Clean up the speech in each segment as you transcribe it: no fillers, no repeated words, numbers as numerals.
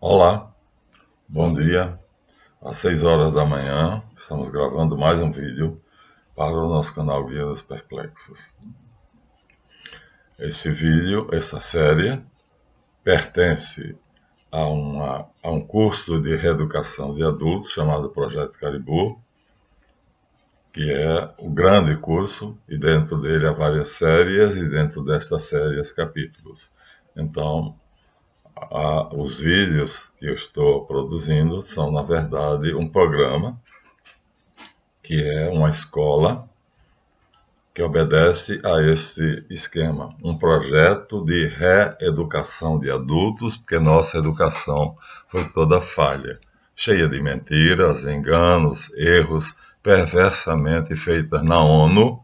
Olá, bom dia. Às 6 horas da manhã, estamos gravando mais um vídeo para o nosso canal Guia dos Perplexos. Este vídeo, essa série, pertence a um curso de reeducação de adultos chamado Projeto Caribou, que é o grande curso, e dentro dele há várias séries, e dentro destas séries, capítulos. Então, os vídeos que eu estou produzindo são, na verdade, um programa que é uma escola que obedece a este esquema, um projeto de reeducação de adultos, porque nossa educação foi toda falha, cheia de mentiras, enganos, erros, perversamente feitas na ONU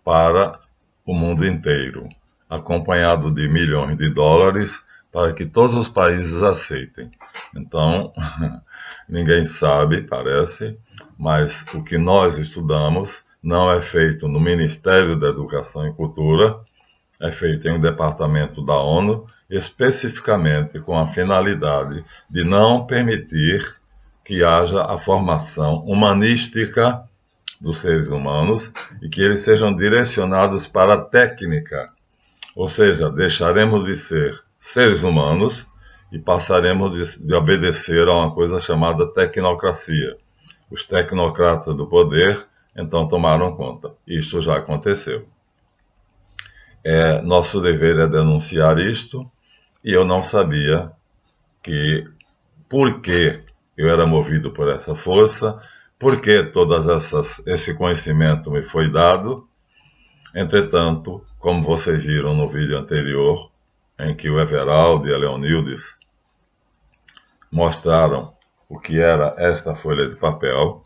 para o mundo inteiro, acompanhado de milhões de dólares para que todos os países aceitem. Então, ninguém sabe, parece, mas o que nós estudamos não é feito no Ministério da Educação e Cultura, é feito em um departamento da ONU, especificamente com a finalidade de não permitir que haja a formação humanística dos seres humanos e que eles sejam direcionados para a técnica, ou seja, deixaremos de ser seres humanos e passaremos de obedecer a uma coisa chamada tecnocracia. Os tecnocratas do poder então tomaram conta. Isto já aconteceu. Nosso dever é denunciar isto, e eu não sabia que por que eu era movido por essa força, por que esse conhecimento me foi dado. Entretanto, como vocês viram no vídeo anterior, em que o Everaldo e a Leonildes mostraram o que era esta folha de papel,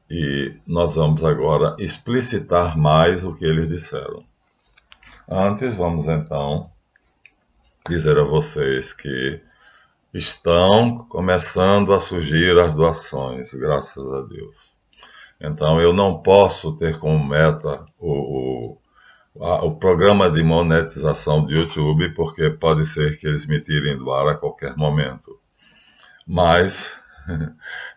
e nós vamos agora explicitar mais o que eles disseram. Antes, vamos então dizer a vocês que estão começando a surgir as doações, graças a Deus. Então, eu não posso ter como meta o programa de monetização do YouTube, porque pode ser que eles me tirem do ar a qualquer momento. Mas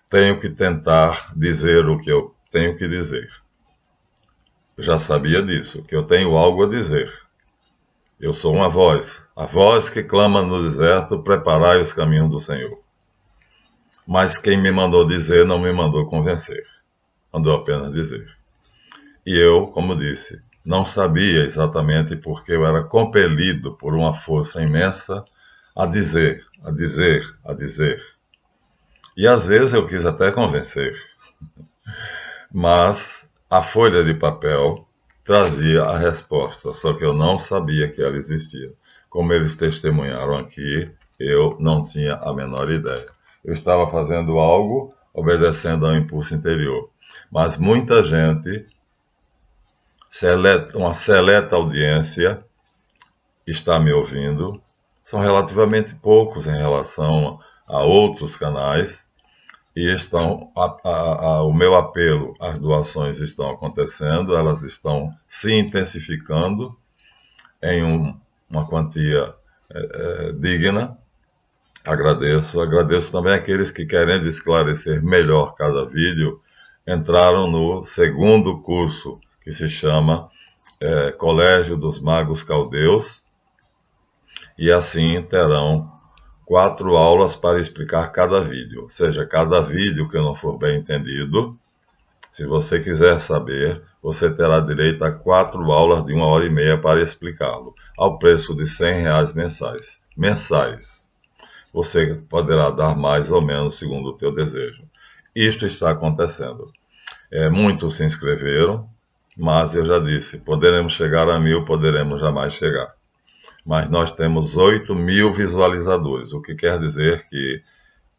tenho que tentar dizer o que eu tenho que dizer. Eu já sabia disso, que eu tenho algo a dizer. Eu sou uma voz, a voz que clama no deserto, preparai os caminhos do Senhor. Mas quem me mandou dizer não me mandou convencer, mandou apenas dizer. E eu, como disse, não sabia exatamente porque eu era compelido por uma força imensa a dizer, a dizer, a dizer. E às vezes eu quis até convencer, mas a folha de papel trazia a resposta, só que eu não sabia que ela existia. Como eles testemunharam aqui, eu não tinha a menor ideia. Eu estava fazendo algo obedecendo ao impulso interior, mas muita gente, uma seleta audiência, está me ouvindo. São relativamente poucos em relação a outros canais, e o meu apelo às doações estão acontecendo, elas estão se intensificando em uma quantia digna. Agradeço também àqueles que, querendo esclarecer melhor cada vídeo, entraram no segundo curso, que se chama Colégio dos Magos Caldeus, e assim terão 4 aulas para explicar cada vídeo. Ou seja, cada vídeo que não for bem entendido, se você quiser saber, você terá direito a 4 aulas de 1h30 para explicá-lo, ao preço de R$ 100 mensais. Você poderá dar mais ou menos segundo o teu desejo. Isto está acontecendo. Muitos se inscreveram, mas eu já disse, poderemos chegar a 1.000, poderemos jamais chegar. Mas nós temos 8.000 visualizadores, o que quer dizer que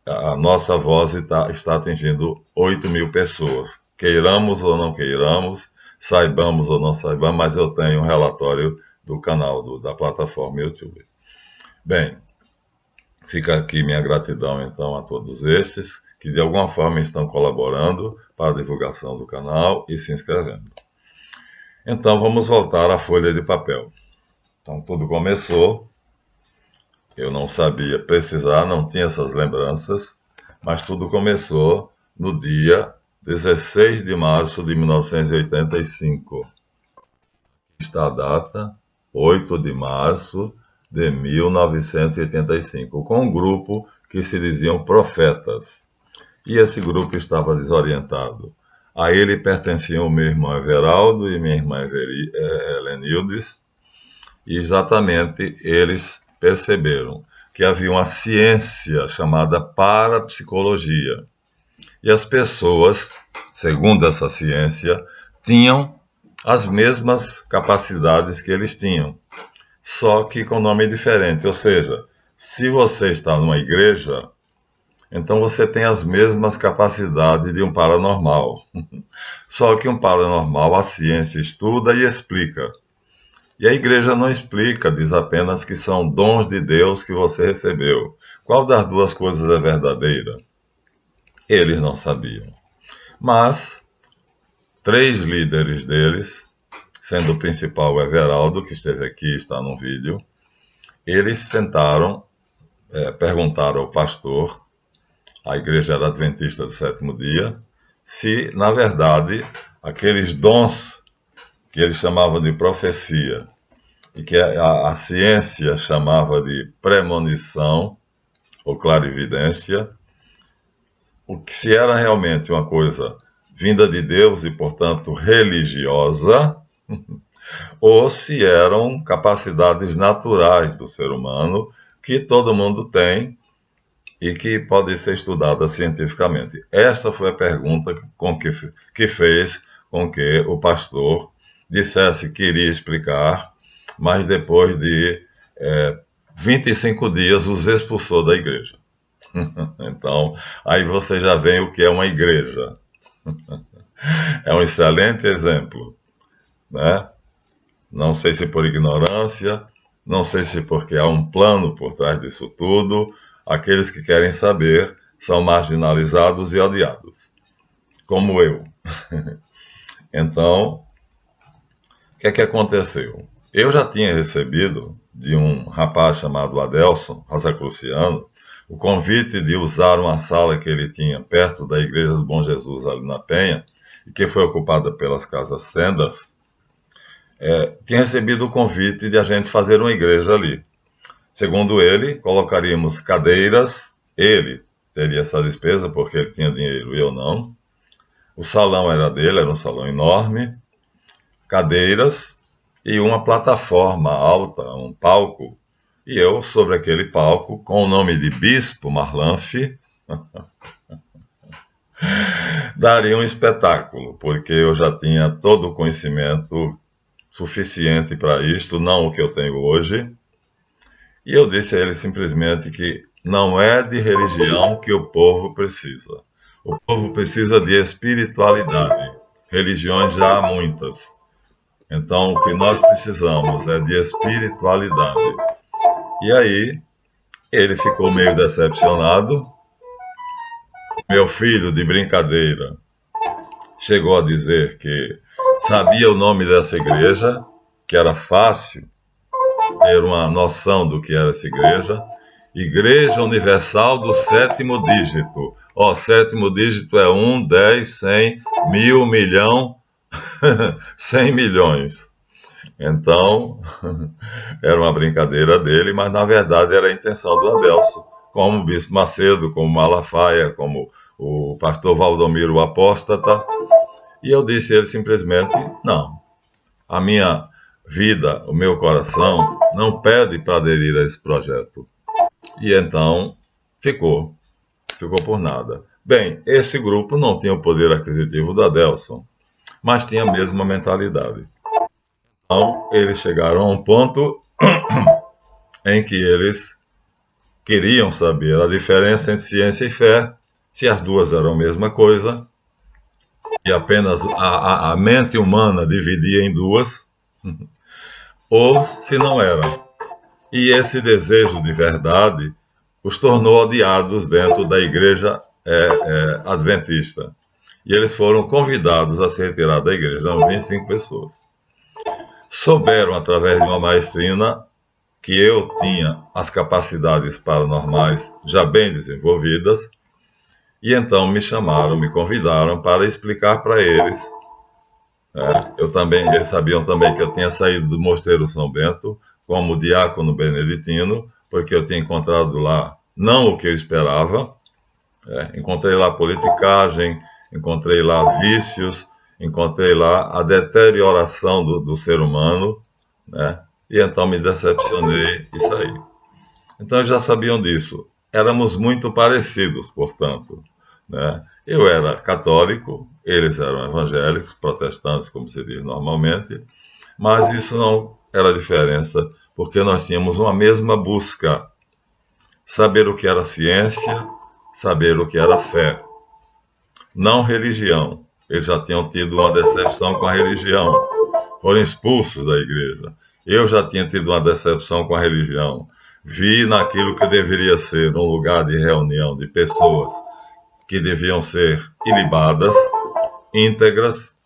a nossa voz está atingindo 8.000 pessoas. Queiramos ou não queiramos, saibamos ou não saibamos, mas eu tenho um relatório do canal, da plataforma YouTube. Bem, fica aqui minha gratidão então a todos estes que de alguma forma estão colaborando para a divulgação do canal e se inscrevendo. Então vamos voltar à folha de papel. Então tudo começou Eu não sabia precisar, não tinha essas lembranças, mas tudo começou no dia 16 de março de 1985. Está a data, 8 de março de 1985, com um grupo que se diziam profetas. E esse grupo estava desorientado. A ele pertenciam o meu irmão Everaldo e minha irmã Helenildes, e exatamente eles perceberam que havia uma ciência chamada parapsicologia. E as pessoas, segundo essa ciência, tinham as mesmas capacidades que eles tinham, só que com nome diferente. Ou seja, se você está numa igreja, então você tem as mesmas capacidades de um paranormal. Só que um paranormal a ciência estuda e explica. E a igreja não explica, diz apenas que são dons de Deus que você recebeu. Qual das duas coisas é verdadeira? Eles não sabiam. Mas 3 líderes deles, sendo o principal o Everaldo, que esteve aqui, está no vídeo, eles tentaram perguntar ao pastor, a igreja era adventista do sétimo dia, se, na verdade, aqueles dons que eles chamavam de profecia, e que a ciência chamava de premonição ou clarividência, o que se era realmente uma coisa vinda de Deus e, portanto, religiosa, ou se eram capacidades naturais do ser humano que todo mundo tem e que podem ser estudadas cientificamente. Esta foi a pergunta que fez com que o pastor dissesse que iria explicar, mas depois de 25 dias os expulsou da igreja. Então, aí você já vê o que é uma igreja. É um excelente exemplo, né? Não sei se por ignorância, não sei se porque há um plano por trás disso tudo. Aqueles que querem saber são marginalizados e odiados, como eu. Então, o que é que aconteceu? Eu já tinha recebido de um rapaz chamado Adelson Rosacruciano o convite de usar uma sala que ele tinha perto da Igreja do Bom Jesus, ali na Penha, e que foi ocupada pelas Casas Sendas. Tinha recebido o convite de a gente fazer uma igreja ali. Segundo ele, colocaríamos cadeiras, ele teria essa despesa porque ele tinha dinheiro e eu não. O salão era dele, era um salão enorme, cadeiras e uma plataforma alta, um palco. E eu, sobre aquele palco, com o nome de Bispo Marlanfe, daria um espetáculo, porque eu já tinha todo o conhecimento suficiente para isto, não o que eu tenho hoje. E eu disse a ele simplesmente que não é de religião que o povo precisa. O povo precisa de espiritualidade. Religiões já há muitas. Então, o que nós precisamos é de espiritualidade. E aí, ele ficou meio decepcionado. Meu filho, de brincadeira, chegou a dizer que sabia o nome dessa igreja, que era fácil ter uma noção do que era essa igreja. Igreja Universal do sétimo dígito. Sétimo dígito é 1, 10, 100, 1000, milhão, 100 milhões. Então, era uma brincadeira dele, mas na verdade era a intenção do Adelson, como o Bispo Macedo, como Malafaia, como o pastor Valdomiro o Apóstata. E eu disse a ele simplesmente, não, a minha vida, o meu coração, não pede para aderir a esse projeto. E então, ficou por nada. Bem, esse grupo não tinha o poder aquisitivo do Adelson, mas tinha a mesma mentalidade. Então, eles chegaram a um ponto em que eles queriam saber a diferença entre ciência e fé, se as duas eram a mesma coisa, e apenas a mente humana dividia em duas, ou se não eram. E esse desejo de verdade os tornou odiados dentro da igreja adventista. E eles foram convidados a se retirar da igreja, eram 25 pessoas. Souberam, através de uma maestrina, que eu tinha as capacidades paranormais já bem desenvolvidas, e então me chamaram, me convidaram para explicar para eles. Eles sabiam também que eu tinha saído do Mosteiro São Bento como diácono beneditino, porque eu tinha encontrado lá não o que eu esperava, encontrei lá politicagem, encontrei lá vícios, encontrei lá a deterioração do ser humano, né? E então me decepcionei e saí. Então eles já sabiam disso. Éramos muito parecidos, portanto, né? Eu era católico, eles eram evangélicos, protestantes, como se diz normalmente, mas isso não era diferença, porque nós tínhamos uma mesma busca: saber o que era ciência, saber o que era fé, não religião. Eles já tinham tido uma decepção com a religião, foram expulsos da igreja. Eu já tinha tido uma decepção com a religião. Vi naquilo que deveria ser um lugar de reunião de pessoas que deviam ser ilibadas, íntegras,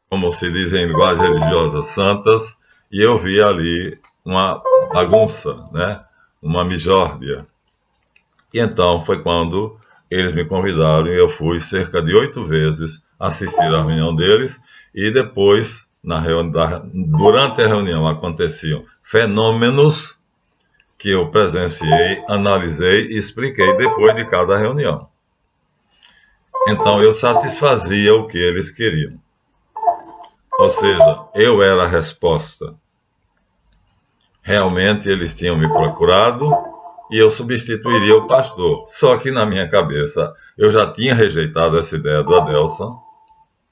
como se diz em linguagem religiosa, santas, e eu vi ali uma bagunça, né? Uma misórdia. E então foi quando eles me convidaram e eu fui cerca de 8 vezes assistir à reunião deles, e depois, durante a reunião, aconteciam fenômenos que eu presenciei, analisei e expliquei depois de cada reunião. Então eu satisfazia o que eles queriam. Ou seja, eu era a resposta. Realmente eles tinham me procurado e eu substituiria o pastor. Só que na minha cabeça eu já tinha rejeitado essa ideia do Adelson,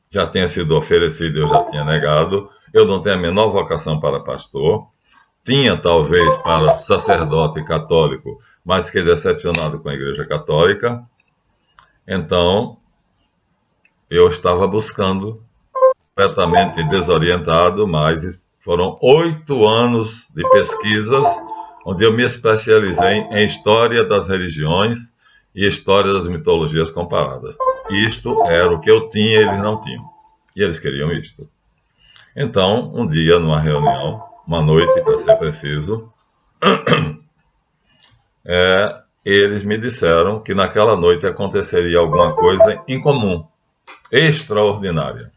já tinha sido oferecido, eu já tinha negado. Eu não tenho a menor vocação para pastor. Tinha talvez para sacerdote católico, mas fiquei decepcionado com a Igreja Católica. Então eu estava buscando, completamente desorientado, mas foram 8 anos de pesquisas, onde eu me especializei em história das religiões e história das mitologias comparadas. Isto era o que eu tinha e eles não tinham. E eles queriam isto. Então, um dia, numa reunião, uma noite, para ser preciso, eles me disseram que naquela noite aconteceria alguma coisa incomum, extraordinária.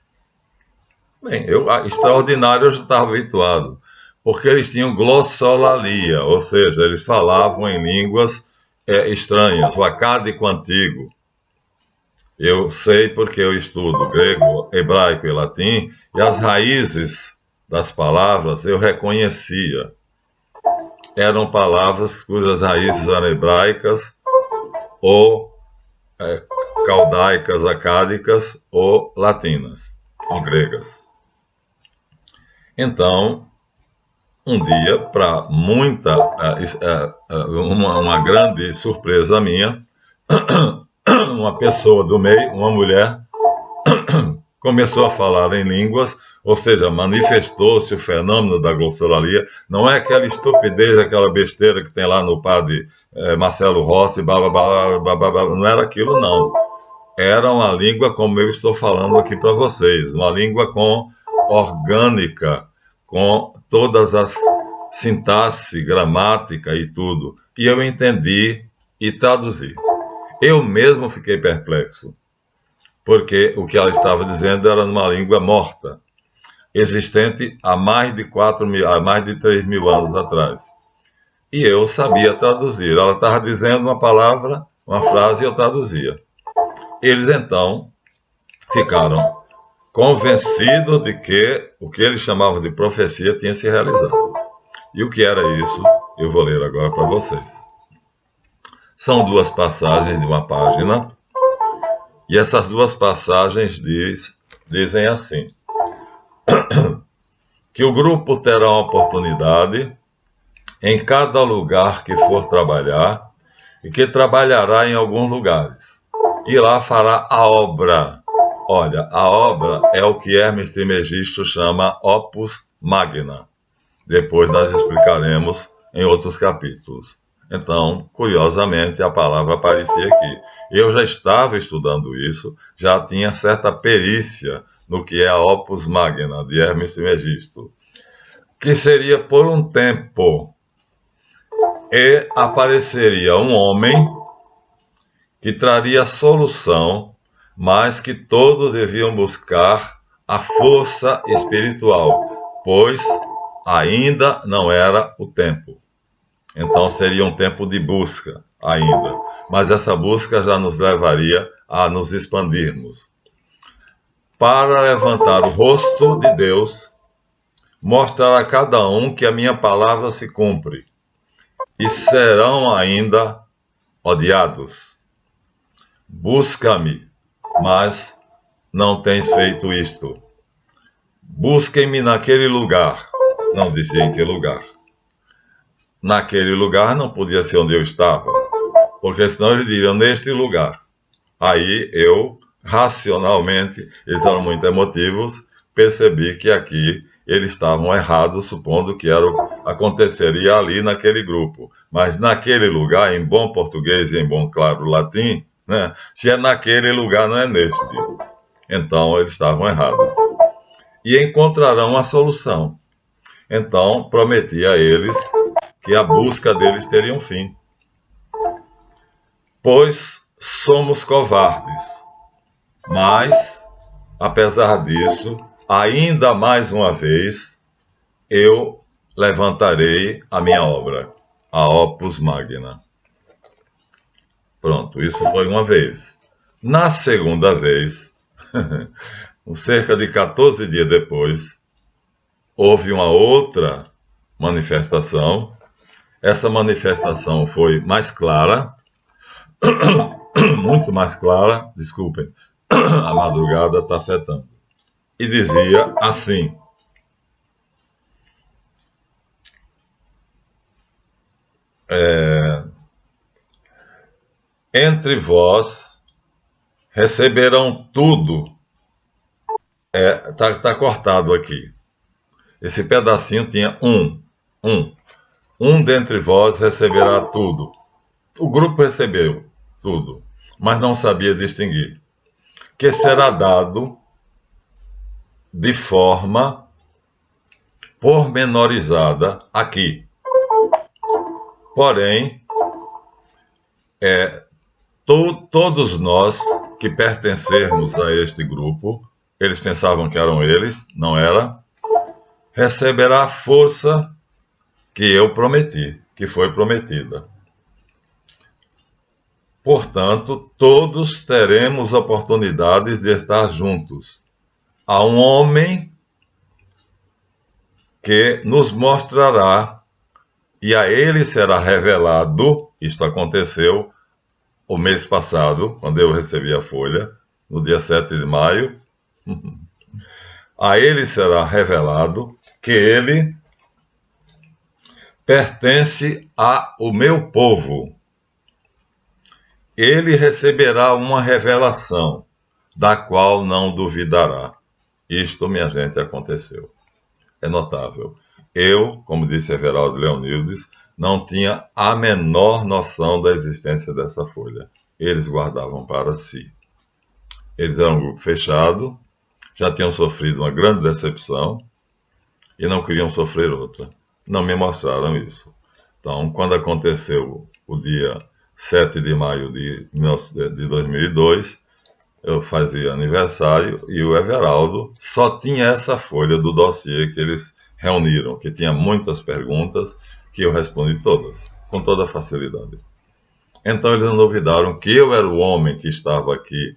Bem, extraordinário eu já estava habituado, porque eles tinham glossolalia, ou seja, eles falavam em línguas estranhas, o acádico antigo. Eu sei porque eu estudo grego, hebraico e latim, e as raízes das palavras eu reconhecia. Eram palavras cujas raízes eram hebraicas, ou caldaicas, acádicas, ou latinas, ou gregas. Então, um dia, para uma grande surpresa minha, uma pessoa do meio, uma mulher, começou a falar em línguas, ou seja, manifestou-se o fenômeno da glossolalia. Não é aquela estupidez, aquela besteira que tem lá no padre Marcelo Rossi, não era aquilo, não. Era uma língua como eu estou falando aqui para vocês, uma língua orgânica, com todas as sintaxe, gramática e tudo. E eu entendi e traduzi. Eu mesmo fiquei perplexo, porque o que ela estava dizendo era numa língua morta, existente há mais de 3 mil anos atrás. E eu sabia traduzir. Ela estava dizendo uma palavra, uma frase, e eu traduzia. Eles então ficaram convencidos de que o que eles chamavam de profecia tinha se realizado. E o que era isso, eu vou ler agora para vocês. São 2 passagens de uma página, e essas 2 passagens dizem assim: que o grupo terá uma oportunidade em cada lugar que for trabalhar, e que trabalhará em alguns lugares, e lá fará a obra. Olha, a obra é o que Hermes Trismegisto chama opus magna. Depois nós explicaremos em outros capítulos. Então, curiosamente, a palavra aparecia aqui. Eu já estava estudando isso, já tinha certa perícia no que é a opus magna de Hermes Trismegisto, que seria por um tempo e apareceria um homem que traria solução, mas que todos deviam buscar a força espiritual, pois ainda não era o tempo. Então seria um tempo de busca ainda, mas essa busca já nos levaria a nos expandirmos. Para levantar o rosto de Deus, mostrar a cada um que a minha palavra se cumpre, e serão ainda odiados. Busca-me, mas não tens feito isto. Busquem-me naquele lugar. Não dizia em que lugar. Naquele lugar não podia ser onde eu estava, porque senão eles diriam neste lugar. Aí eu, racionalmente, eles eram muito emotivos, percebi que aqui eles estavam errados, supondo que aconteceria ali naquele grupo. Mas naquele lugar, em bom português e em bom claro latim, né, se é naquele lugar, não é neste. Então eles estavam errados. E encontrarão a solução. Então prometi a eles que a busca deles teria um fim. Pois somos covardes. Mas, apesar disso, ainda mais uma vez, eu levantarei a minha obra, a Opus Magna. Pronto, isso foi uma vez. Na segunda vez, cerca de 14 dias depois, houve uma outra manifestação. Essa manifestação foi mais clara, muito mais clara, desculpem, a madrugada está afetando. E dizia assim: entre vós receberão tudo. Tá cortado aqui. Esse pedacinho tinha um dentre vós receberá tudo. O grupo recebeu tudo, mas não sabia distinguir. Que será dado de forma pormenorizada aqui. Porém, todos nós que pertencermos a este grupo, eles pensavam que eram eles, não era, receberá a força que eu prometi, que foi prometida. Portanto, todos teremos oportunidades de estar juntos. Há um homem que nos mostrará, e a ele será revelado, isto aconteceu o mês passado, quando eu recebi a folha, no dia 7 de maio, a ele será revelado que ele pertence ao meu povo. Ele receberá uma revelação, da qual não duvidará. Isto, minha gente, aconteceu. É notável. Eu, como disse Everaldo Leonildes, não tinha a menor noção da existência dessa folha. Eles guardavam para si. Eles eram um grupo fechado, já tinham sofrido uma grande decepção e não queriam sofrer outra. Não me mostraram isso. Então, quando aconteceu o dia 7 de maio de 2002, eu fazia aniversário e o Everaldo só tinha essa folha do dossiê que eles reuniram, que tinha muitas perguntas que eu respondi todas, com toda facilidade. Então eles não duvidaram que eu era o homem que estava aqui,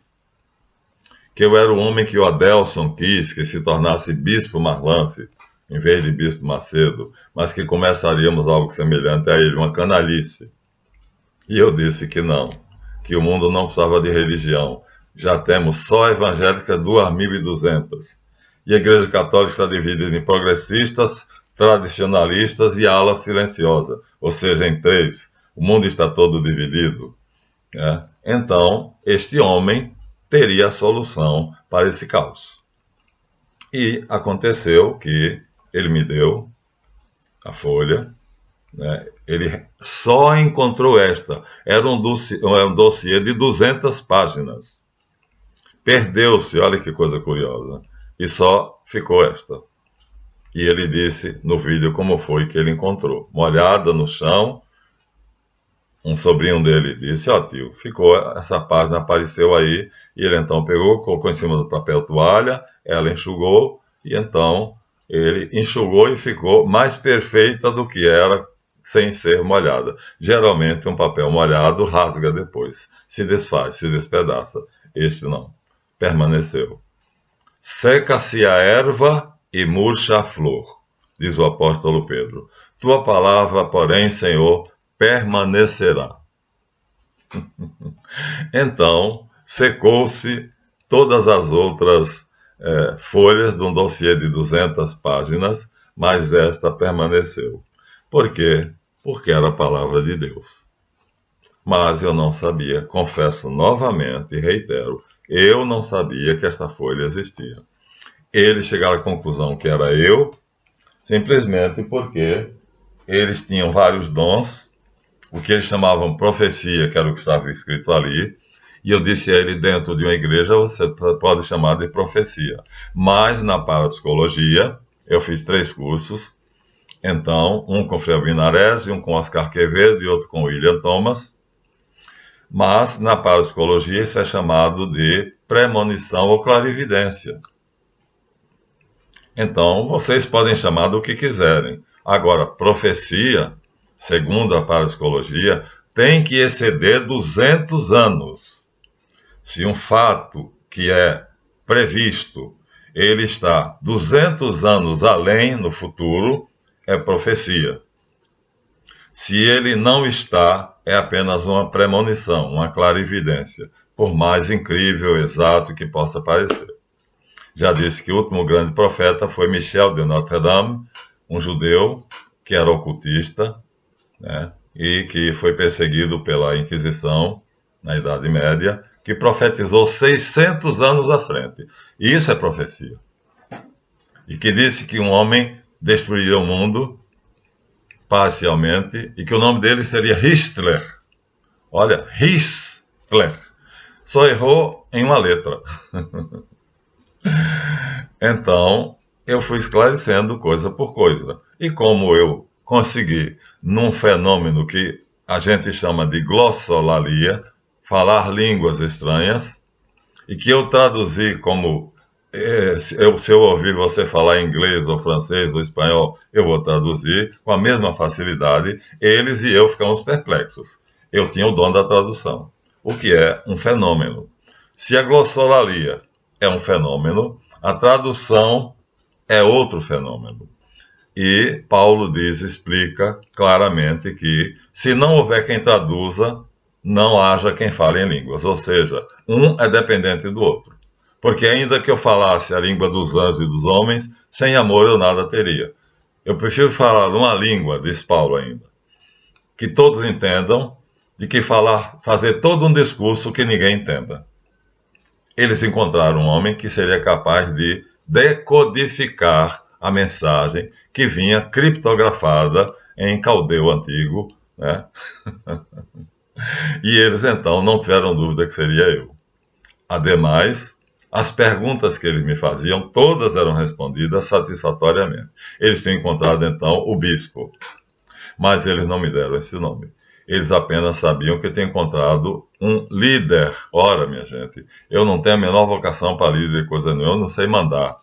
que eu era o homem que o Adelson quis que se tornasse Bispo Marlanfe, em vez de Bispo Macedo, mas que começaríamos algo semelhante a ele, uma canalice. E eu disse que não, que o mundo não precisava de religião. Já temos só evangélica 2.200. E a Igreja Católica está dividida em progressistas, tradicionalistas e ala silenciosa, ou seja, em 3. O mundo está todo dividido. Né? Então, este homem teria a solução para esse caos. E aconteceu que ele me deu a folha, né? Ele só encontrou esta. Era um dossiê de 200 páginas. Perdeu-se, olha que coisa curiosa. E só ficou esta. E ele disse no vídeo como foi que ele encontrou. Molhada no chão, um sobrinho dele disse: ó tio, ficou, essa página apareceu aí, e ele então pegou, colocou em cima do papel toalha, ela enxugou, e então ele enxugou e ficou mais perfeita do que era sem ser molhada. Geralmente um papel molhado rasga depois, se desfaz, se despedaça. Este não, permaneceu. Seca-se a erva e murcha a flor, diz o apóstolo Pedro. Tua palavra, porém, Senhor, permanecerá. Então, secou-se todas as outras folhas de um dossiê de 200 páginas, mas esta permaneceu. Por quê? Porque era a palavra de Deus. Mas eu não sabia, confesso novamente e reitero, eu não sabia que esta folha existia. Eles chegaram à conclusão que era eu, simplesmente porque eles tinham vários dons, o que eles chamavam profecia, que era o que estava escrito ali, e eu disse a ele, dentro de uma igreja, você pode chamar de profecia. Mas na parapsicologia, eu fiz 3 cursos, então, um com Frei Binarese, um com Oscar Quevedo e outro com William Thomas, mas na parapsicologia isso é chamado de premonição ou clarividência. Então, vocês podem chamar do que quiserem. Agora, profecia, segundo a parapsicologia, tem que exceder 200 anos. Se um fato que é previsto, ele está 200 anos além no futuro, é profecia. Se ele não está, é apenas uma premonição, uma clarividência, por mais incrível, exato que possa parecer. Já disse que o último grande profeta foi Michel de Notre Dame, um judeu que era ocultista, né, e que foi perseguido pela Inquisição na Idade Média, que profetizou 600 anos à frente. E isso é profecia. E que disse que um homem destruiria o mundo parcialmente e que o nome dele seria Hitler. Olha, Hitler. Só errou em uma letra. Então, eu fui esclarecendo coisa por coisa. E como eu consegui, num fenômeno que a gente chama de glossolalia, falar línguas estranhas, e que eu traduzi como, se eu ouvir você falar inglês ou francês ou espanhol, eu vou traduzir com a mesma facilidade, eles e eu ficamos perplexos. Eu tinha o dom da tradução, o que é um fenômeno. Se a glossolalia é um fenômeno, a tradução é outro fenômeno. E Paulo explica claramente que se não houver quem traduza, não haja quem fale em línguas. Ou seja, um é dependente do outro. Porque ainda que eu falasse a língua dos anjos e dos homens, sem amor eu nada teria. Eu prefiro falar uma língua, diz Paulo ainda, que todos entendam, de que fazer todo um discurso que ninguém entenda. Eles encontraram um homem que seria capaz de decodificar a mensagem que vinha criptografada em caldeu antigo, né? E eles então não tiveram dúvida que seria eu. Ademais, as perguntas que eles me faziam, todas eram respondidas satisfatoriamente. Eles tinham encontrado então o bispo, mas eles não me deram esse nome. Eles apenas sabiam que eu tinha encontrado um líder. Ora, minha gente, eu não tenho a menor vocação para líder, coisa nenhuma, eu não sei mandar.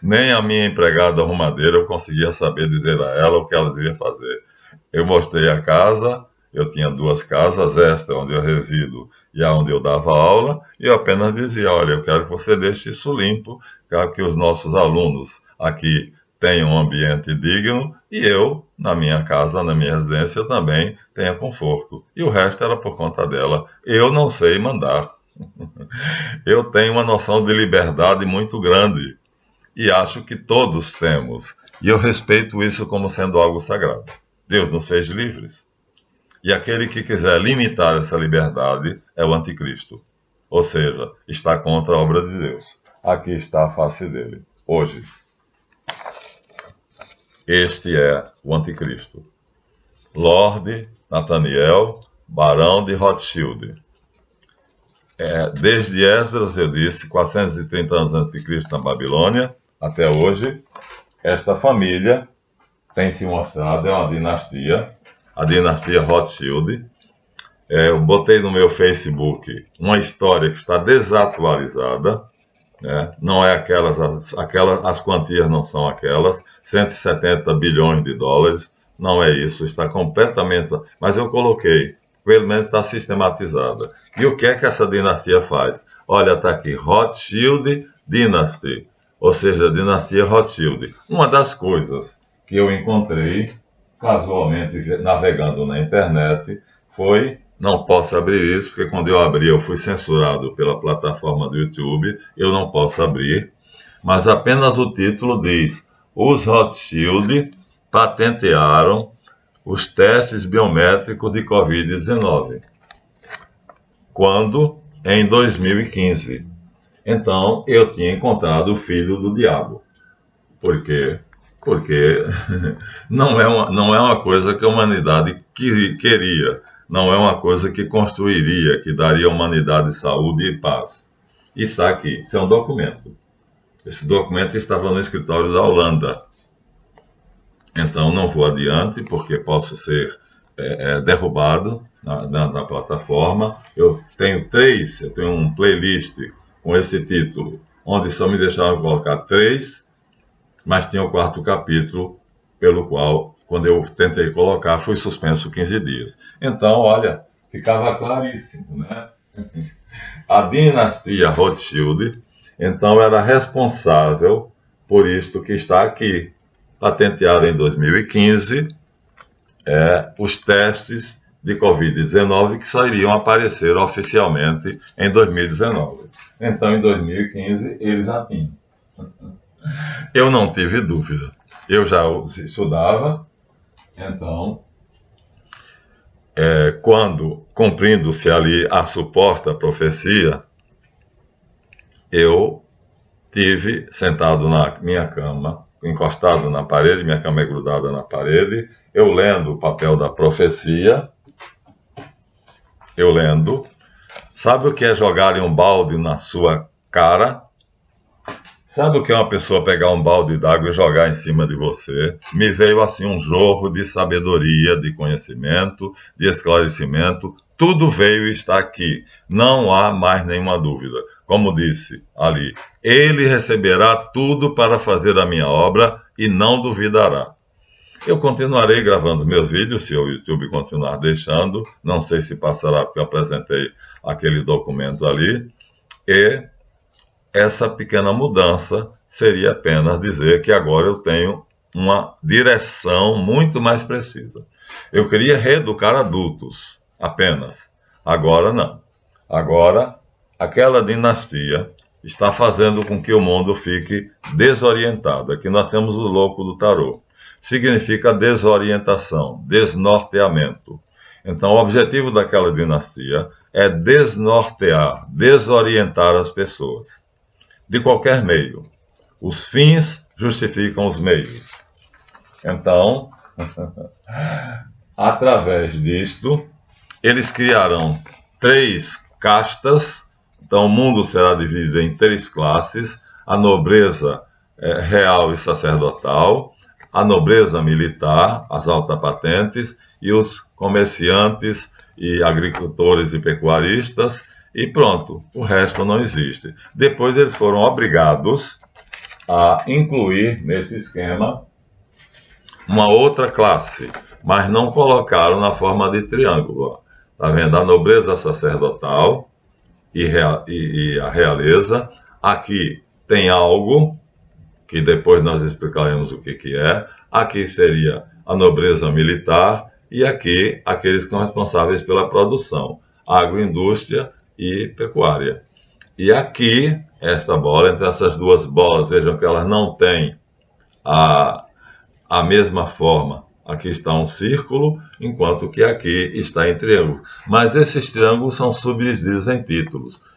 Nem a minha empregada arrumadeira eu conseguia saber dizer a ela o que ela devia fazer. Eu mostrei a casa, eu tinha 2 casas, esta onde eu resido e a onde eu dava aula, e eu apenas dizia, olha, eu quero que você deixe isso limpo, quero que os nossos alunos aqui tenham um ambiente digno, e eu, na minha casa, na minha residência, eu também tenha conforto. E o resto era por conta dela. Eu não sei mandar. Eu tenho uma noção de liberdade muito grande, e acho que todos temos. E eu respeito isso como sendo algo sagrado. Deus nos fez livres. E aquele que quiser limitar essa liberdade é o anticristo. Ou seja, está contra a obra de Deus. Aqui está a face dele, hoje. Este é o anticristo. Lord Nathaniel, barão de Rothschild. Desde Esdras, eu disse, 430 anos antes de Cristo na Babilônia, até hoje, esta família tem se mostrado, é uma dinastia, a dinastia Rothschild, Eu botei no meu Facebook uma história que está desatualizada, né? Não é as quantias não são aquelas, 170 bilhões de dólares, não é isso, está completamente, mas eu coloquei, pelo menos está sistematizada. E o que é que essa dinastia faz? Olha, está aqui, Rothschild Dynasty, ou seja, dinastia Rothschild. Uma das coisas que eu encontrei, casualmente, navegando na internet, foi, não posso abrir isso, porque quando eu abri eu fui censurado pela plataforma do YouTube, eu não posso abrir, mas apenas o título diz: os Rothschild patentearam os testes biométricos de Covid-19. Quando? Em 2015. Então, eu tinha encontrado o filho do diabo. Por quê? Porque não é uma coisa que a humanidade queria, não é uma coisa que construiria, que daria à humanidade saúde e paz. Está aqui, isso é um documento. Esse documento estava no escritório da Holanda. Então não vou adiante, porque posso ser derrubado na plataforma. Eu tenho um playlist com esse título, onde só me deixaram colocar 3, mas tinha o 4º capítulo, pelo qual, quando eu tentei colocar, fui suspenso 15 dias. Então, olha, ficava claríssimo, né? A dinastia Rothschild, então, era responsável por isto que está aqui. Patentearam em 2015 os testes de Covid-19 que só iriam aparecer oficialmente em 2019. Então, em 2015, eles já tinham. Eu não tive dúvida. Eu já estudava, então, quando, cumprindo-se ali a suposta profecia, eu tive sentado na minha cama, encostado na parede, minha cama é grudada na parede, eu lendo o papel da profecia, sabe o que é jogarem um balde na sua cara? Sabe o que é uma pessoa pegar um balde d'água e jogar em cima de você? Me veio assim um jorro de sabedoria, de conhecimento, de esclarecimento. Tudo veio e está aqui. Não há mais nenhuma dúvida. Como disse ali, ele receberá tudo para fazer a minha obra e não duvidará. Eu continuarei gravando meus vídeos, se o YouTube continuar deixando. Não sei se passará, porque eu apresentei aquele documento ali. E essa pequena mudança seria apenas dizer que agora eu tenho uma direção muito mais precisa. Eu queria reeducar adultos, apenas. Agora não. Agora, aquela dinastia está fazendo com que o mundo fique desorientado. Aqui nós temos o louco do tarô. Significa desorientação, desnorteamento. Então, o objetivo daquela dinastia é desnortear, desorientar as pessoas. De qualquer meio. Os fins justificam os meios. Então, através disto, eles criarão 3 castas. Então, o mundo será dividido em 3 classes: a nobreza real e sacerdotal, a nobreza militar, as altas-patentes, e os comerciantes e agricultores e pecuaristas, e pronto, o resto não existe. Depois eles foram obrigados a incluir nesse esquema uma outra classe, mas não colocaram na forma de triângulo. Está vendo? A nobreza sacerdotal e a realeza. Aqui tem algo que depois nós explicaremos o que é. Aqui seria a nobreza militar e aqui aqueles que são responsáveis pela produção, agroindústria e pecuária. E aqui, esta bola, entre essas duas bolas, vejam que elas não têm a mesma forma. Aqui está um círculo, enquanto que aqui está em triângulo. Mas esses triângulos são subdivididos em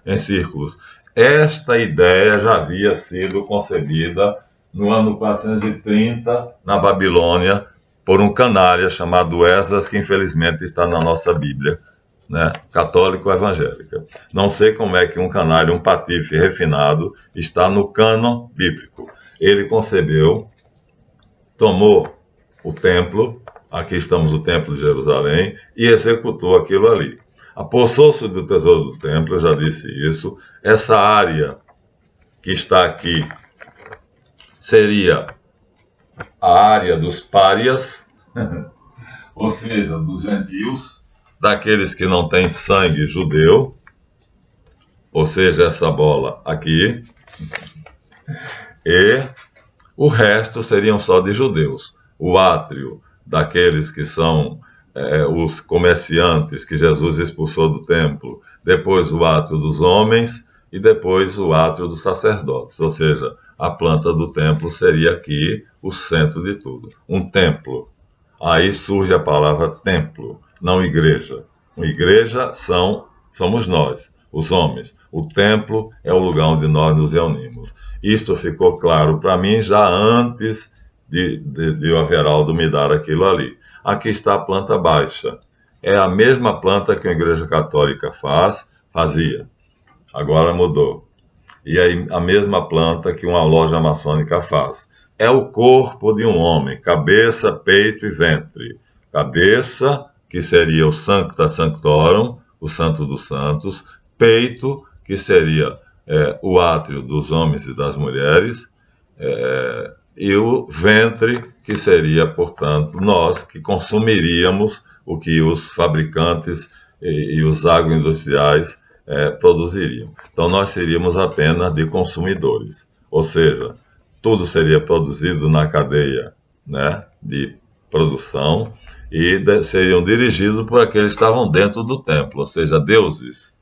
em círculos. Esta ideia já havia sido concebida no ano 430, na Babilônia, por um canalha chamado Esdras, que infelizmente está na nossa Bíblia, né? Católico evangélica. Não sei como é que um canalha, um patife refinado, está no cânon bíblico. Ele concebeu, tomou o templo, aqui estamos o templo de Jerusalém, e executou aquilo ali. Apossou-se do tesouro do templo, eu já disse isso. Essa área que está aqui seria a área dos párias, ou seja, dos gentios, daqueles que não têm sangue judeu, ou seja, essa bola aqui, e o resto seriam só de judeus. O átrio daqueles que são os comerciantes que Jesus expulsou do templo, depois o átrio dos homens e depois o átrio dos sacerdotes, ou seja, a planta do templo seria aqui o centro de tudo. Um templo. Aí surge a palavra templo, não igreja. Uma igreja somos nós, os homens. O templo é o lugar onde nós nos reunimos. Isto ficou claro para mim já antes de o Everaldo me dar aquilo ali. Aqui está a planta baixa. É a mesma planta que a Igreja Católica fazia. Agora mudou. E aí a mesma planta que uma loja maçônica faz. É o corpo de um homem, cabeça, peito e ventre. Cabeça, que seria o Sancta Sanctorum, o Santo dos Santos. Peito, que seria o átrio dos homens e das mulheres. E o ventre, que seria, portanto, nós que consumiríamos o que os fabricantes e os agroindustriais produziriam. Então, nós seríamos apenas de consumidores, ou seja, tudo seria produzido na cadeia, né, de produção e seriam dirigidos por aqueles que estavam dentro do templo, ou seja, deuses.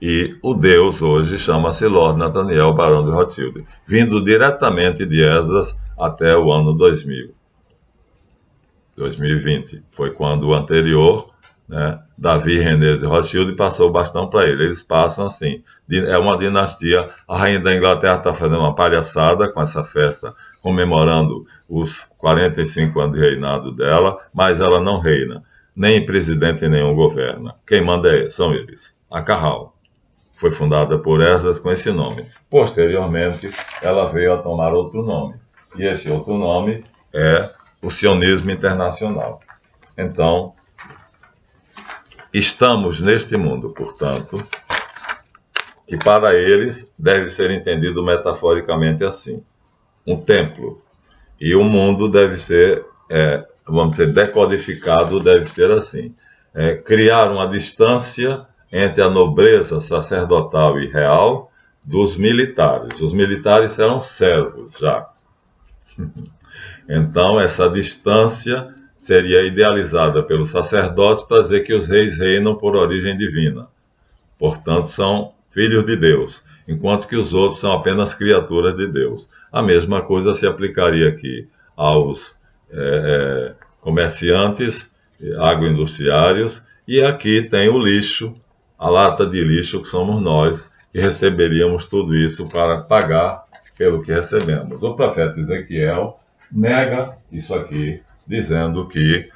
E o Deus hoje chama-se Lord Nathaniel Barão de Rothschild, vindo diretamente de Esdras até o ano 2020. Foi quando o anterior, né, Davi René de Rothschild, passou o bastão para ele. Eles passam assim, é uma dinastia. A rainha da Inglaterra está fazendo uma palhaçada com essa festa, comemorando os 45 anos de reinado dela, mas ela não reina, nem presidente nenhum governa. Quem manda são eles. A Carral foi fundada por Esdras com esse nome. Posteriormente, ela veio a tomar outro nome. E esse outro nome é o sionismo internacional. Então, estamos neste mundo, portanto, que para eles deve ser entendido metaforicamente assim. Um templo. E o mundo deve ser, vamos dizer, decodificado, deve ser assim. Criar uma distância entre a nobreza sacerdotal e real dos militares. Os militares eram servos já. Então, essa distância seria idealizada pelos sacerdotes para dizer que os reis reinam por origem divina. Portanto, são filhos de Deus, enquanto que os outros são apenas criaturas de Deus. A mesma coisa se aplicaria aqui aos comerciantes agroindustriários, e aqui tem o lixo, a lata de lixo que somos nós, que receberíamos tudo isso para pagar pelo que recebemos. O profeta Ezequiel nega isso aqui, dizendo que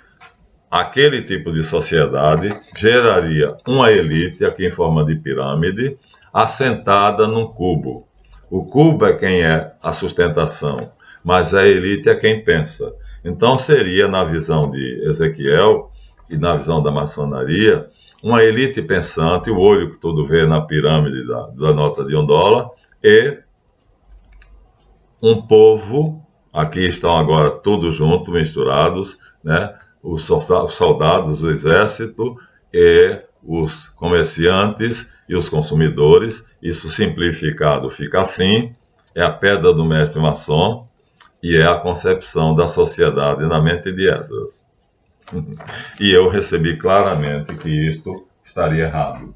aquele tipo de sociedade geraria uma elite, aqui em forma de pirâmide, assentada num cubo. O cubo é quem é a sustentação, mas a elite é quem pensa. Então seria, na visão de Ezequiel e na visão da maçonaria, uma elite pensante, o olho que tudo vê na pirâmide da nota de $1, e um povo, aqui estão agora todos juntos, misturados, né? Os soldados, o exército e os comerciantes e os consumidores. Isso simplificado fica assim, é a pedra do mestre maçom e é a concepção da sociedade na mente de Esdras. E eu recebi claramente que isto estaria errado.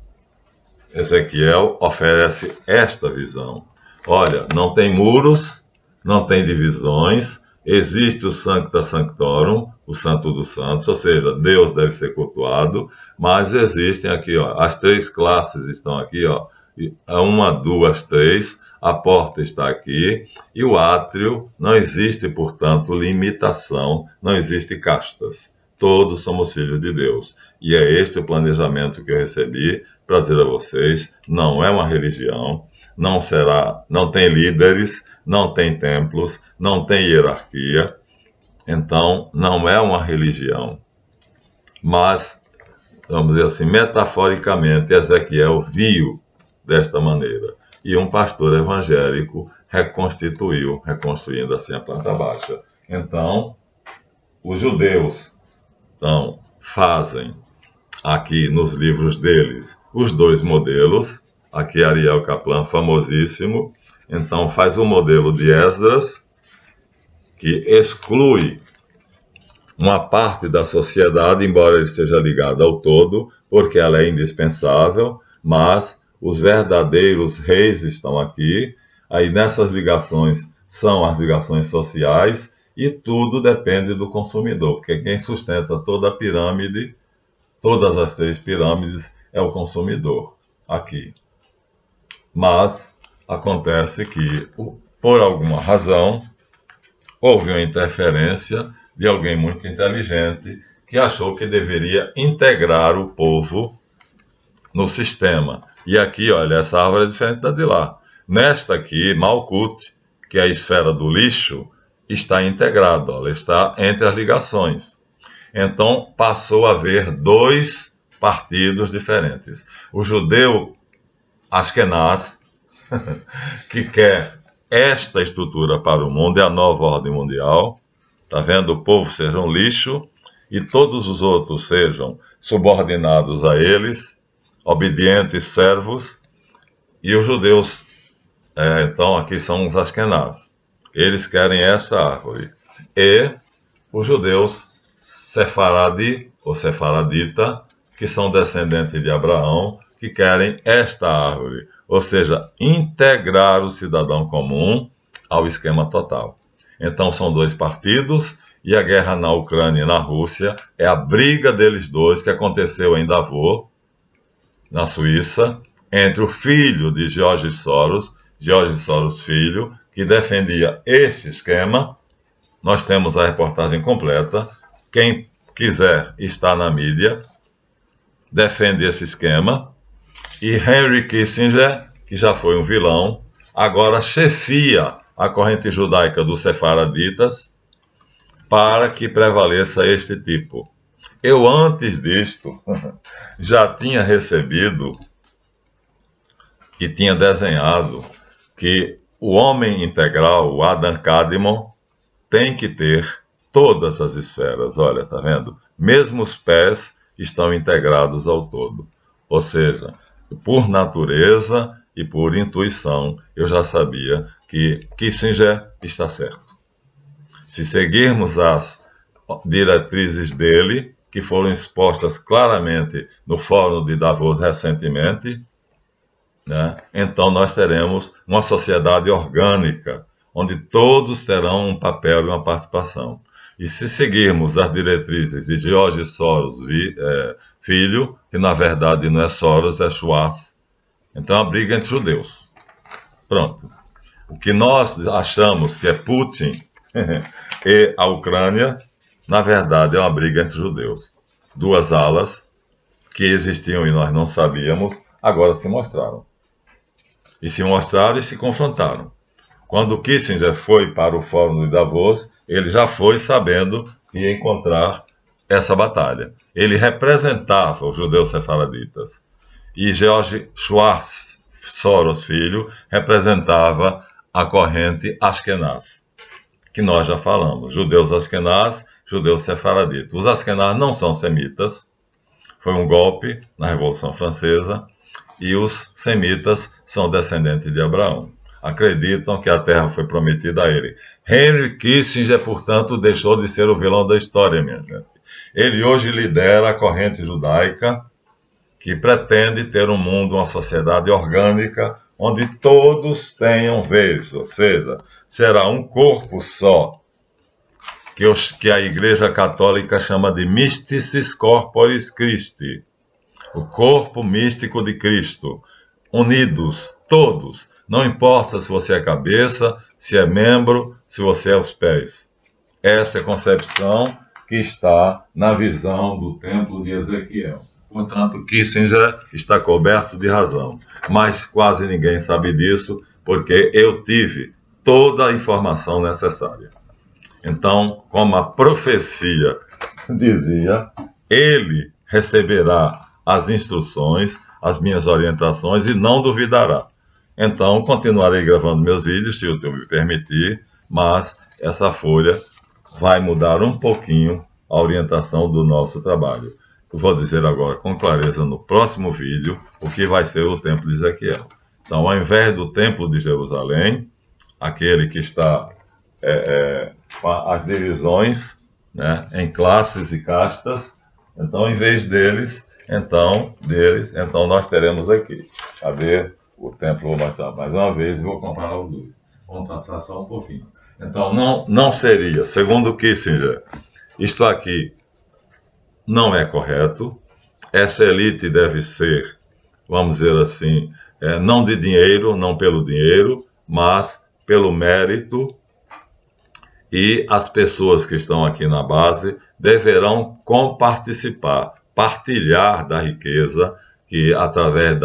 Ezequiel oferece esta visão. Olha, não tem muros, não tem divisões, existe o Sancta Sanctorum, o Santo dos Santos, ou seja, Deus deve ser cultuado, mas existem aqui, ó, as 3 classes estão aqui, ó, 1, 2, 3, a porta está aqui, e o átrio, não existe, portanto, limitação, não existe castas. Todos somos filhos de Deus. E é este o planejamento que eu recebi para dizer a vocês, não é uma religião, não tem líderes, não tem templos, não tem hierarquia, então não é uma religião, mas vamos dizer assim, metaforicamente, Ezequiel viu desta maneira. E um pastor evangélico reconstruindo assim a planta baixa. Então, os judeus fazem aqui nos livros deles os dois modelos. Aqui Ariel Kaplan, famosíssimo. Então faz o modelo de Esdras, que exclui uma parte da sociedade, embora ele esteja ligado ao todo, porque ela é indispensável, mas os verdadeiros reis estão aqui. Aí nessas ligações são as ligações sociais, e tudo depende do consumidor, porque quem sustenta toda a pirâmide, todas as três pirâmides, é o consumidor aqui. Mas acontece que, por alguma razão, houve uma interferência de alguém muito inteligente que achou que deveria integrar o povo no sistema. E aqui, olha, essa árvore é diferente da de lá. Nesta aqui, Malkuth, que é a esfera do lixo, está integrada, ela está entre as ligações. Então, passou a haver dois partidos diferentes. O judeu Ashkenaz, que quer esta estrutura para o mundo, é a nova ordem mundial. Está vendo? O povo seja um lixo e todos os outros sejam subordinados a eles, obedientes servos. E os judeus, então, aqui são os Ashkenaz. Eles querem essa árvore. E os judeus Sefaradi, ou Sefaradita, que são descendentes de Abraão, que querem esta árvore, ou seja, integrar o cidadão comum ao esquema total. Então são dois partidos, e a guerra na Ucrânia e na Rússia é a briga deles dois, que aconteceu em Davos, na Suíça, entre o filho de George Soros filho, que defendia este esquema. Nós temos a reportagem completa. Quem quiser está na mídia, defende esse esquema. E Henry Kissinger, que já foi um vilão, agora chefia a corrente judaica dos sefaraditas para que prevaleça este tipo. Eu, antes disto, já tinha recebido e tinha desenhado que o homem integral, o Adam Kadmon, tem que ter todas as esferas. Olha, tá vendo? Mesmo os pés estão integrados ao todo. Ou seja, por natureza e por intuição, eu já sabia que Kissinger está certo. Se seguirmos as diretrizes dele, que foram expostas claramente no Fórum de Davos recentemente, né, então nós teremos uma sociedade orgânica, onde todos terão um papel e uma participação. E se seguirmos as diretrizes de George Soros filho, que na verdade não é Soros, é Schwartz, então é uma briga entre judeus. Pronto. O que nós achamos que é Putin e a Ucrânia, na verdade é uma briga entre judeus. Duas alas que existiam e nós não sabíamos, agora se mostraram. E se mostraram e se confrontaram. Quando Kissinger foi para o Fórum de Davos, ele já foi sabendo que ia encontrar essa batalha. Ele representava os judeus sefaraditas. E George Schwartz, Soros filho, representava a corrente Ashkenaz, que nós já falamos. Judeus Ashkenaz, judeus sefaraditas. Os Ashkenaz não são semitas. Foi um golpe na Revolução Francesa. E os semitas são descendentes de Abraão. Acreditam que a terra foi prometida a ele. Henry Kissinger, portanto, deixou de ser o vilão da história, minha gente. Ele hoje lidera a corrente judaica que pretende ter um mundo, uma sociedade orgânica, onde todos tenham vez, ou seja, será um corpo só, que a Igreja Católica chama de Mysticis Corporis Christi, o corpo místico de Cristo, unidos, todos. Não importa se você é cabeça, se é membro, se você é os pés. Essa é a concepção que está na visão do templo de Ezequiel. Portanto, Kissinger está coberto de razão. Mas quase ninguém sabe disso, porque eu tive toda a informação necessária. Então, como a profecia dizia, ele receberá as instruções, as minhas orientações e não duvidará. Então, continuarei gravando meus vídeos, se o YouTube me permitir, mas essa folha vai mudar um pouquinho a orientação do nosso trabalho. Eu vou dizer agora com clareza no próximo vídeo o que vai ser o Templo de Ezequiel. Então, ao invés do Templo de Jerusalém, aquele que está com as divisões, né, em classes e castas, então, em vez deles, nós teremos aqui. Cadê o templo? Vou mostrar mais uma vez e vou comparar os dois. Vamos passar só um pouquinho. Então, não seria, segundo Kissinger, isto aqui não é correto. Essa elite deve ser, vamos dizer assim, não de dinheiro, não pelo dinheiro, mas pelo mérito. E as pessoas que estão aqui na base deverão compartilhar, partilhar da riqueza que, através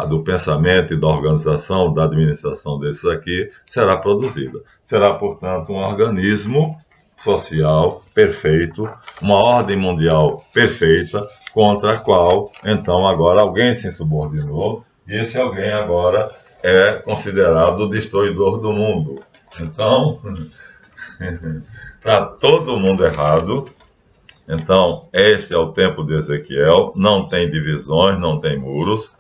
do pensamento e da organização, da administração desses aqui, será produzida. Será, portanto, um organismo social perfeito, uma ordem mundial perfeita, contra a qual, então, agora alguém se subordinou, e esse alguém agora é considerado o destruidor do mundo. Então, para todo mundo errado. Então, este é o templo de Ezequiel, não tem divisões, não tem muros,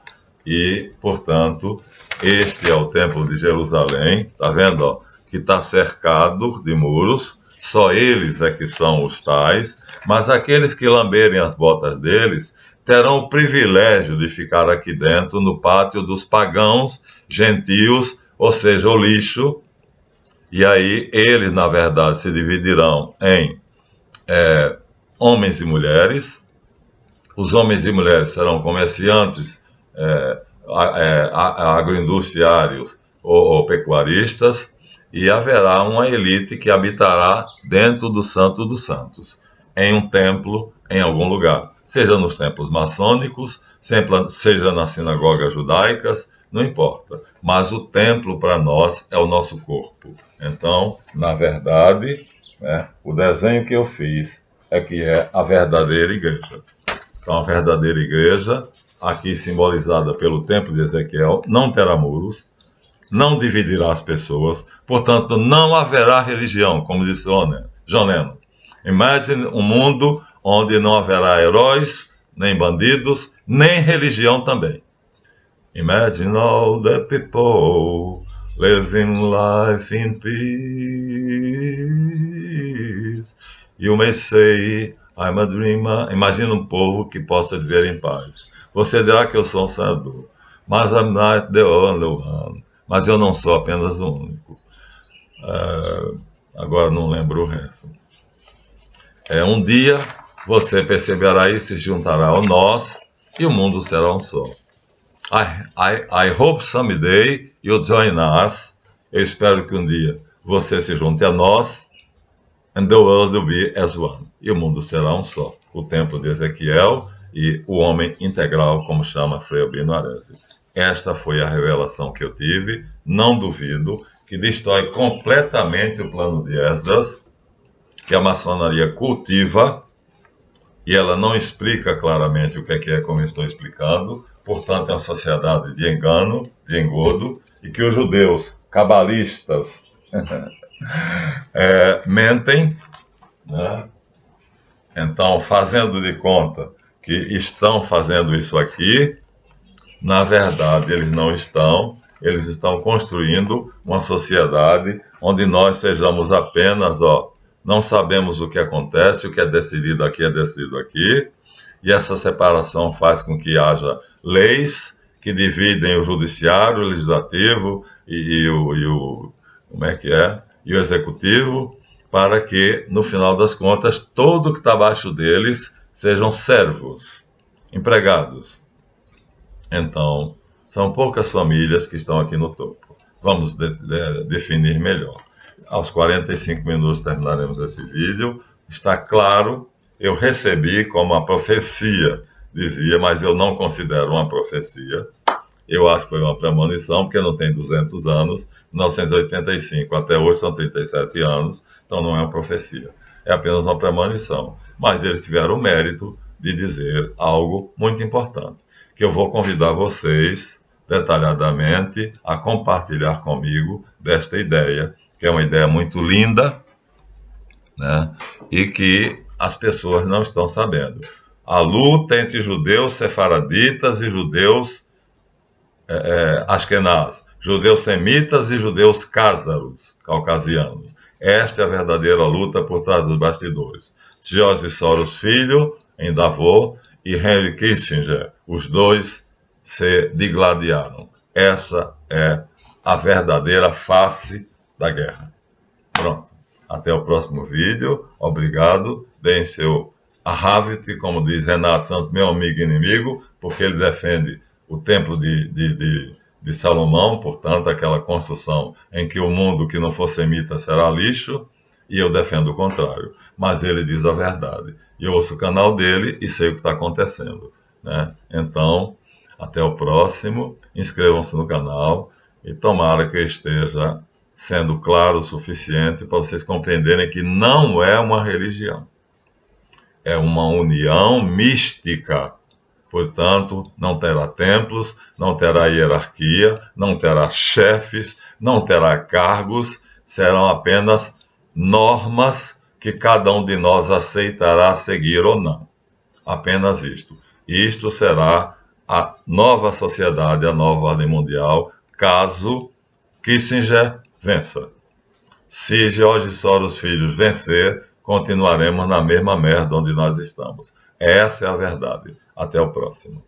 e, portanto, este é o templo de Jerusalém, tá vendo, ó, que está cercado de muros, só eles é que são os tais, mas aqueles que lamberem as botas deles terão o privilégio de ficar aqui dentro, no pátio dos pagãos, gentios, ou seja, o lixo. E aí eles, na verdade, se dividirão em homens e mulheres. Os homens e mulheres serão comerciantes, agroindustriários ou pecuaristas, e haverá uma elite que habitará dentro do Santo dos Santos, em um templo, em algum lugar. Seja nos templos maçônicos, seja nas sinagogas judaicas, não importa. Mas o templo, para nós, é o nosso corpo. Então, na verdade, o desenho que eu fiz é que é a verdadeira igreja. Então, a verdadeira igreja, aqui simbolizada pelo templo de Ezequiel, não terá muros, não dividirá as pessoas, portanto, não haverá religião, como disse John Lennon. Imagine um mundo onde não haverá heróis, nem bandidos, nem religião também. Imagine all the people living life in peace. You may say, I'm a dreamer. Imagina um povo que possa viver em paz. Você dirá que eu sou um sonhador, mas I'm not the only one. Mas eu não sou apenas o único. Agora não lembro o resto. Um dia você perceberá isso e se juntará ao nós, e o mundo será um só. I hope someday you'll join us. Eu espero que um dia você se junte a nós. And the world will be as one. E o mundo será um só. O templo de Ezequiel e o homem integral, como chama Frei Albino Arese. Esta foi a revelação que eu tive. Não duvido que destrói completamente o plano de Esdras, que a maçonaria cultiva, e ela não explica claramente o que é como eu estou explicando. Portanto, é uma sociedade de engano, de engodo, e que os judeus cabalistas mentem, né? Então, fazendo de conta que estão fazendo isso aqui, na verdade eles não estão, eles estão construindo uma sociedade onde nós sejamos apenas, não sabemos o que acontece, o que é decidido aqui, e essa separação faz com que haja leis que dividem o judiciário, o legislativo e o executivo, para que, no final das contas, tudo que está abaixo deles sejam servos, empregados. Então, são poucas famílias que estão aqui no topo. Vamos definir melhor. Aos 45 minutos terminaremos esse vídeo. Está claro, eu recebi como a profecia dizia, mas eu não considero uma profecia. Eu acho que foi uma premonição, porque não tem 200 anos, 1985 até hoje são 37 anos, então não é uma profecia, é apenas uma premonição. Mas eles tiveram o mérito de dizer algo muito importante, que eu vou convidar vocês, detalhadamente, a compartilhar comigo desta ideia, que é uma ideia muito linda, né? E que as pessoas não estão sabendo. A luta entre judeus sefaraditas e judeus Ashkenaz, judeus semitas e judeus cázaros, caucasianos. Esta é a verdadeira luta por trás dos bastidores. George Soros Filho, em Davos, e Henry Kissinger, os dois se digladiaram. Essa é a verdadeira face da guerra. Pronto. Até o próximo vídeo. Obrigado. Deem seu arravite, como diz Renato Santos, meu amigo e inimigo, porque ele defende o templo de Salomão, portanto, aquela construção em que o mundo que não for semita será lixo, e eu defendo o contrário. Mas ele diz a verdade. E eu ouço o canal dele e sei o que está acontecendo, né? Então, até o próximo. Inscrevam-se no canal e tomara que eu esteja sendo claro o suficiente para vocês compreenderem que não é uma religião. É uma união mística. Portanto, não terá templos, não terá hierarquia, não terá chefes, não terá cargos, serão apenas normas que cada um de nós aceitará seguir ou não. Apenas isto. Isto será a nova sociedade, a nova ordem mundial, caso Kissinger vença. Se George Soros Filho vencer, continuaremos na mesma merda onde nós estamos. Essa é a verdade. Até o próximo.